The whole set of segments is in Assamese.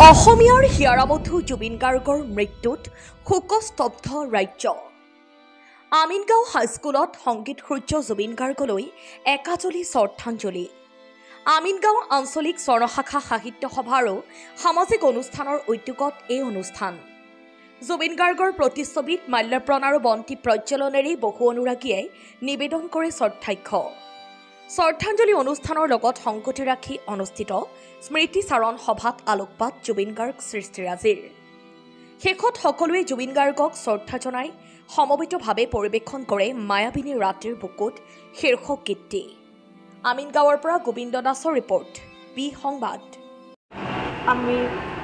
অসমীয়াৰ হিয়াৰাবধূ জুবিন গাৰ্গৰ মৃত্যুত শোকস্তব্ধ ৰাজ্য। আমিনগাঁও হাইস্কুলত সংগীত সূৰ্য জুবিন গাৰ্গলৈ একাজলি শ্ৰদ্ধাঞ্জলি। আমিনগাঁও আঞ্চলিক স্বৰ্ণশাখা সাহিত্য সভা আৰু সামাজিক অনুষ্ঠানৰ উদ্যোগত এই অনুষ্ঠান। জুবিন গাৰ্গৰ প্ৰতিচ্ছবিত মাল্যৰ্পণ আৰু বন্তি প্ৰজ্বলনেৰে বহু অনুৰাগীয়ে নিবেদন কৰে শ্ৰদ্ধাৰ্ঘ্য। শ্ৰদ্ধাঞ্জলি অনুষ্ঠানৰ লগত সংগতি ৰাখি অনুষ্ঠিত স্মৃতিচাৰণ সভাত আলোকপাত জুবিন গাৰ্গ সৃষ্টিৰাজীৰ। শেষত সকলোৱে জুবিন গাৰ্গক শ্ৰদ্ধা জনাই সমবেতভাৱে পৰিৱেশন কৰে মায়াবিনী ৰাতিৰ বুকুত শীৰ্ষক গীতটি। আমিনগাঁৱৰ পৰা গোবিন্দ দাসৰ ৰিপৰ্ট, বি সংবাদ। আমি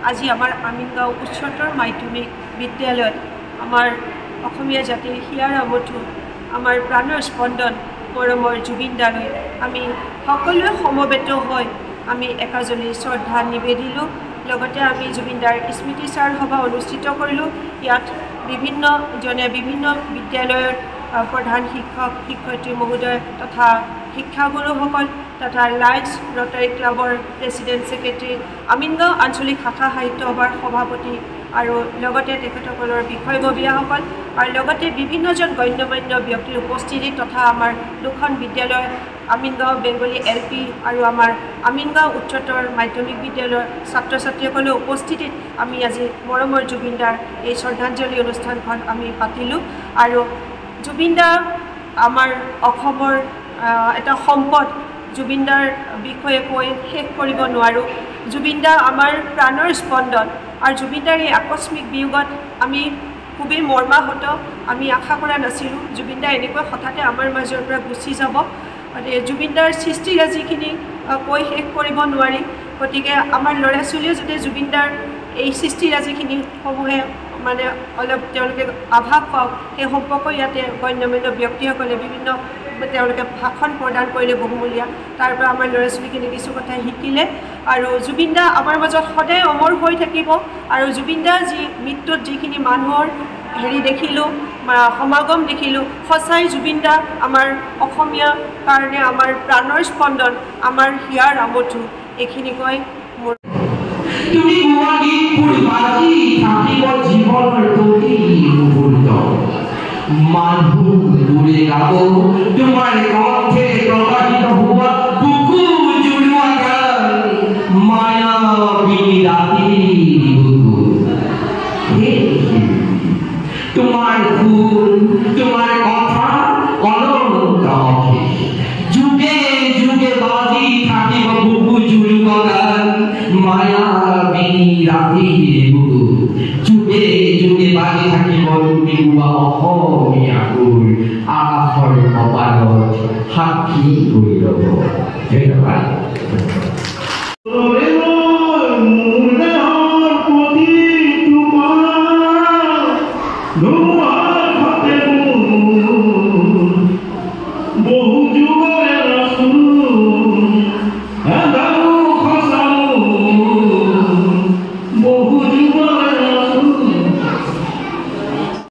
আজি আমাৰ আমিনগাঁও উচ্চতৰ মাধ্যমিক বিদ্যালয়ত আমাৰ অসমীয়া জাতিৰ হিয়াৰাবধূ আমাৰ প্ৰাণৰ স্পন্দন মৰমৰ জুবিন দালৈ আমি সকলোৱে সমবেত হৈ আমি একাজলি শ্ৰদ্ধা নিবেদিলোঁ। লগতে আমি জুবিন দাৰ স্মৃতিচাৰণ সভা অনুষ্ঠিত কৰিলোঁ। ইয়াত বিভিন্ন বিদ্যালয়ৰ প্ৰধান শিক্ষক শিক্ষয়িত্ৰী মহোদয় তথা শিক্ষাগুৰুসকল তথা লাইটছ ৰটাৰী ক্লাবৰ প্ৰেছিডেণ্ট ছেক্ৰেটাৰী, আমিনগাঁও আঞ্চলিক শাখা সাহিত্য সভাৰ সভাপতি আৰু লগতে তেখেতসকলৰ বিষয়ববীয়াসকল আৰু লগতে বিভিন্নজন গণ্যমান্য ব্যক্তিৰ উপস্থিতি তথা আমাৰ দুখন বিদ্যালয় আমিনগাঁও বেংগলী LP আৰু আমাৰ আমিনগাঁও উচ্চতৰ মাধ্যমিক বিদ্যালয়ৰ ছাত্ৰ ছাত্ৰীসকলৰ উপস্থিতিত আমি আজি মৰমৰ জুবিন দাৰ এই শ্ৰদ্ধাঞ্জলি অনুষ্ঠানখন আমি পাতিলোঁ। আৰু জুবিন দা আমাৰ অসমৰ এটা সম্পদ। জুবিন দাৰ বিষয়ে কৈ শেষ কৰিব নোৱাৰোঁ। জুবিন দা আমাৰ প্ৰাণৰ স্পন্দন আৰু জুবিন দাৰ এই আকস্মিক বিয়োগত আমি খুবেই মৰ্মাহত। আমি আশা কৰা নাছিলোঁ জুবিন দা এনেকৈ হঠাতে আমাৰ মাজৰ পৰা গুচি যাব। জুবিন দাৰ সৃষ্টিৰাজিখিনি কৈ শেষ কৰিব নোৱাৰি। গতিকে আমাৰ ল'ৰা ছোৱালীয়েও যাতে জুবিন দাৰ এই সৃষ্টিৰাজিখিনিসমূহে মানে অলপ তেওঁলোকে আভাস পাওক, সেই সম্পৰ্ক ইয়াতে গণ্যমান্য ব্যক্তিসকলে তেওঁলোকে ভাষণ প্ৰদান কৰিলে বহুমূলীয়া। তাৰ পৰা আমাৰ ল'ৰা ছোৱালীখিনি কিছু কথা শিকিলে। আৰু জুবিন দা আমাৰ মাজত সদায় অমৰ হৈ থাকিব। আৰু জুবিন দা মৃত্যুত যিখিনি মানুহৰ দেখিলোঁ, সমাগম দেখিলোঁ, সঁচাই জুবিন দা আমাৰ অসমীয়া কাৰণে আমাৰ প্ৰাণৰ স্পন্দন, আমাৰ হিয়াৰ আমঠু। এইখিনি কৈ মোৰ তোমার ফুল তোমার কথা অনন্ত যুগে যুগে বাজি থাকিব বুকু জুড়ি গান মায়াবিনী রাতির বুকু যুগে যুগে বাজি থাকিব তুমি অসমীয়া সুৰ আকাশৰ কপালত সাক্ষী হৈ ৰ'ব। ধন্যবাদ।